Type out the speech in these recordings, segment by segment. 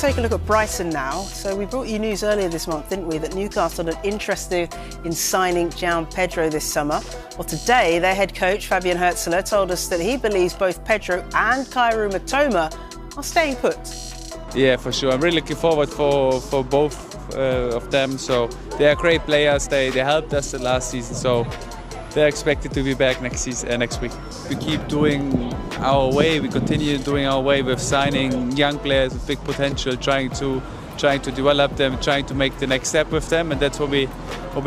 take a look at Brighton now. So we brought you news earlier this month, didn't we, that Newcastle are interested in signing João Pedro this summer. Well, today their head coach, Fabian Hürzeler, told us that he believes both Pedro and Kaoru Mitoma are staying put. Yeah, for sure. I'm really looking forward for both of them. So they are great players. They helped us last season. So they're expected to be back next week. We keep doing our way. We continue doing our way with signing young players with big potential, trying to develop them, trying to make the next step with them, and that's what we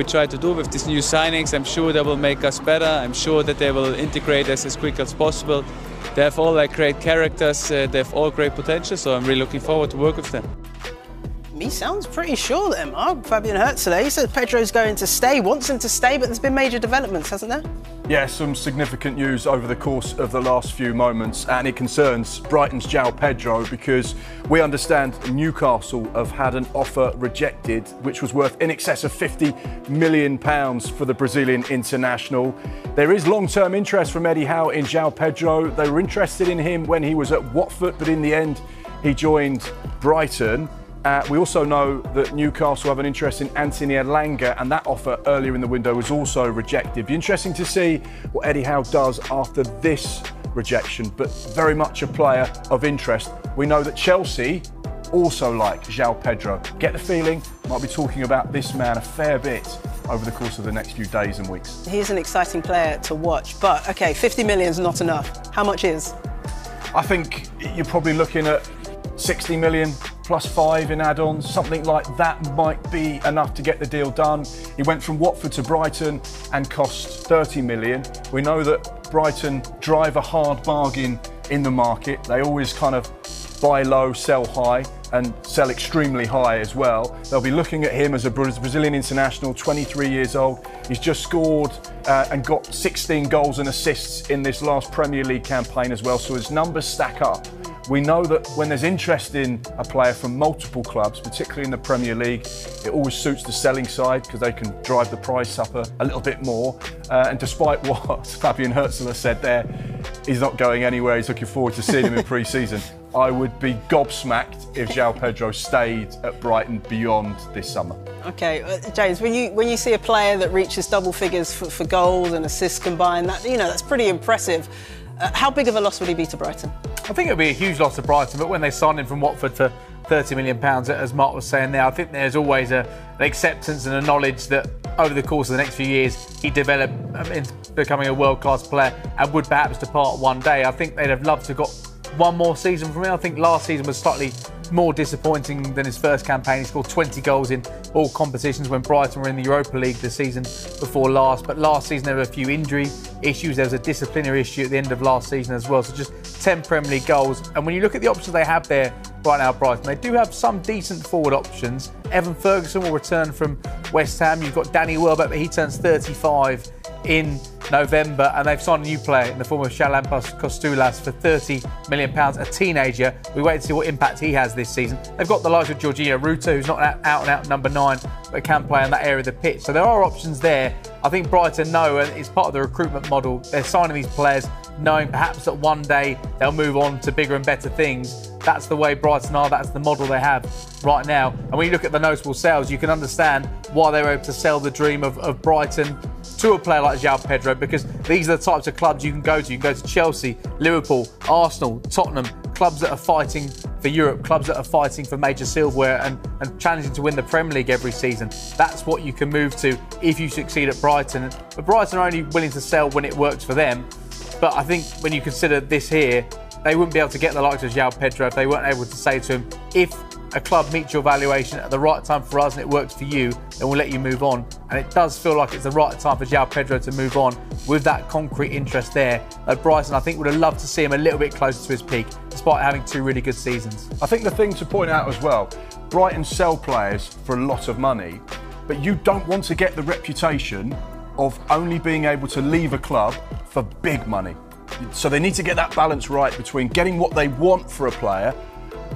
try to do with these new signings. I'm sure they will make us better. I'm sure that they will integrate us as quick as possible. They have all great characters. They have all great potential. So I'm really looking forward to work with them. He sounds pretty sure then, Mark. Fabian Hürzeler, he says Pedro's going to stay, wants him to stay, but there's been major developments, hasn't there? Yeah, some significant news over the course of the last few moments, and it concerns Brighton's João Pedro because we understand Newcastle have had an offer rejected which was worth in excess of £50 million for the Brazilian international. There is long-term interest from Eddie Howe in João Pedro. They were interested in him when he was at Watford, but in the end he joined Brighton. We also know that Newcastle have an interest in Anthony Elanga, and that offer earlier in the window was also rejected. It'll be interesting to see what Eddie Howe does after this rejection, but very much a player of interest. We know that Chelsea also like João Pedro. Get the feeling, might be talking about this man a fair bit over the course of the next few days and weeks. He's an exciting player to watch, but OK, 50 million is not enough. How much is? I think you're probably looking at 60 million plus 5 in add-ons, something like that might be enough to get the deal done. He went from Watford to Brighton and cost 30 million. We know that Brighton drive a hard bargain in the market. They always kind of buy low, sell high, and sell extremely high as well. They'll be looking at him as a Brazilian international, 23 years old. He's just scored and got 16 goals and assists in this last Premier League campaign as well, so his numbers stack up. We know that when there's interest in a player from multiple clubs, particularly in the Premier League, it always suits the selling side because they can drive the price up a little bit more. And despite what Fabian Hürzeler said there, he's not going anywhere. He's looking forward to seeing him in pre-season. I would be gobsmacked if João Pedro stayed at Brighton beyond this summer. OK, James, when you see a player that reaches double figures for goals and assists combined, that's pretty impressive. How big of a loss would he be to Brighton? I think it would be a huge loss to Brighton, but when they signed him from Watford for £30 million, as Mark was saying there, I think there's always an acceptance and a knowledge that over the course of the next few years he'd develop into becoming a world-class player and would perhaps depart one day. I think they'd have loved to have got one more season from him. I think last season was slightly more disappointing than his first campaign. He scored 20 goals in all competitions when Brighton were in the Europa League the season before last. But last season there were a few injury issues. There was a disciplinary issue at the end of last season as well. So just 10 Premier League goals. And when you look at the options they have there right now, Brighton, they do have some decent forward options. Evan Ferguson will return from West Ham. You've got Danny Welbeck, but he turns 35 in November, and they've signed a new player in the form of Shalan Kostulas for £30 million, a teenager. We wait to see what impact he has this season. They've got the likes of Jorginho Ruta, who's not an out-and-out number 9, but can play in that area of the pitch. So there are options there. I think Brighton know, and it's part of the recruitment model, they're signing these players knowing perhaps that one day they'll move on to bigger and better things. That's the way Brighton are, that's the model they have right now. And when you look at the notable sales, you can understand why they were able to sell the dream of Brighton to a player like João Pedro, because these are the types of clubs you can go to. You can go to Chelsea, Liverpool, Arsenal, Tottenham, clubs that are fighting for Europe, clubs that are fighting for major silverware and challenging to win the Premier League every season. That's what you can move to if you succeed at Brighton. But Brighton are only willing to sell when it works for them. But I think when you consider this here, they wouldn't be able to get the likes of João Pedro if they weren't able to say to him, if a club meets your valuation at the right time for us and it works for you, then we'll let you move on. And it does feel like it's the right time for João Pedro to move on with that concrete interest there. At Brighton, I think would have loved to see him a little bit closer to his peak, despite having 2 really good seasons. I think the thing to point out as well, Brighton sell players for a lot of money, but you don't want to get the reputation of only being able to leave a club for big money. So they need to get that balance right between getting what they want for a player,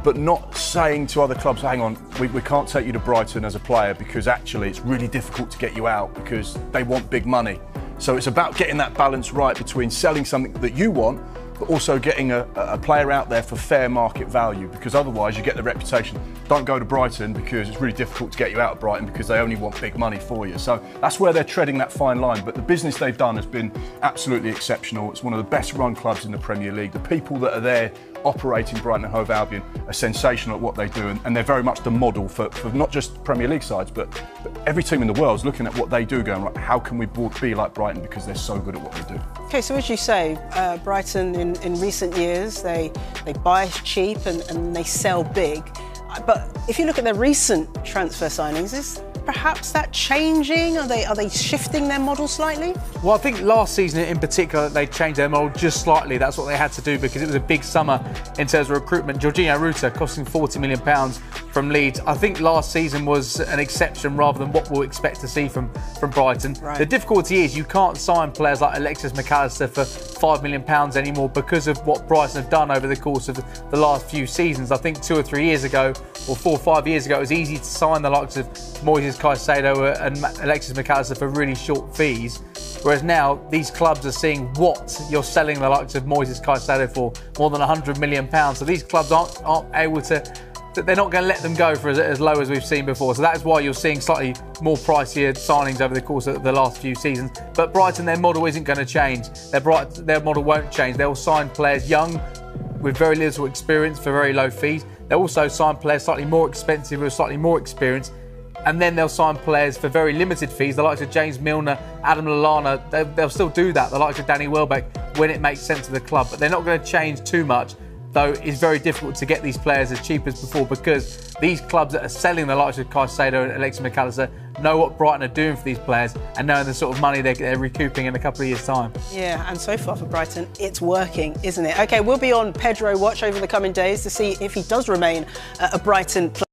but not saying to other clubs, hang on, we can't take you to Brighton as a player because actually it's really difficult to get you out because they want big money. So it's about getting that balance right between selling something that you want but also getting a player out there for fair market value, because otherwise you get the reputation. Don't go to Brighton because it's really difficult to get you out of Brighton because they only want big money for you. So that's where they're treading that fine line. But the business they've done has been absolutely exceptional. It's one of the best run clubs in the Premier League. The people that are there operating Brighton and Hove Albion are sensational at what they do, and they're very much the model for not just Premier League sides, but every team in the world is looking at what they do, going, right, how can we be like Brighton, because they're so good at what they do. Okay, so as you say, Brighton in recent years, they buy cheap and they sell big. But if you look at their recent transfer signings, is perhaps that changing? Are they shifting their model slightly? Well, I think last season in particular, they changed their model just slightly. That's what they had to do because it was a big summer in terms of recruitment. Jorginho Ruta costing £40 million from Leeds. I think last season was an exception rather than what we'll expect to see from Brighton. Right. The difficulty is you can't sign players like Alexis McAllister for £5 million anymore because of what Brighton have done over the course of the last few seasons. I think 2 or 3 years ago, or 4 or 5 years ago, it was easy to sign the likes of Moises Caicedo and Alexis McAllister for really short fees. Whereas now, these clubs are seeing what you're selling the likes of Moises Caicedo for, more than £100 million. So these clubs aren't able to, they're not going to let them go for as low as we've seen before. So that is why you're seeing slightly more pricier signings over the course of the last few seasons. But Brighton, their model isn't going to change. Their model won't change. They'll sign players young with very little experience for very low fees. They'll also sign players slightly more expensive with slightly more experience. And then they'll sign players for very limited fees, the likes of James Milner, Adam Lallana. They'll still do that, the likes of Danny Welbeck, when it makes sense to the club. But they're not going to change too much, though it's very difficult to get these players as cheap as before because these clubs that are selling the likes of Caicedo and Alexis McAllister know what Brighton are doing for these players and knowing the sort of money they're recouping in a couple of years' time. Yeah, and so far for Brighton, it's working, isn't it? OK, we'll be on Pedro watch over the coming days to see if he does remain a Brighton player.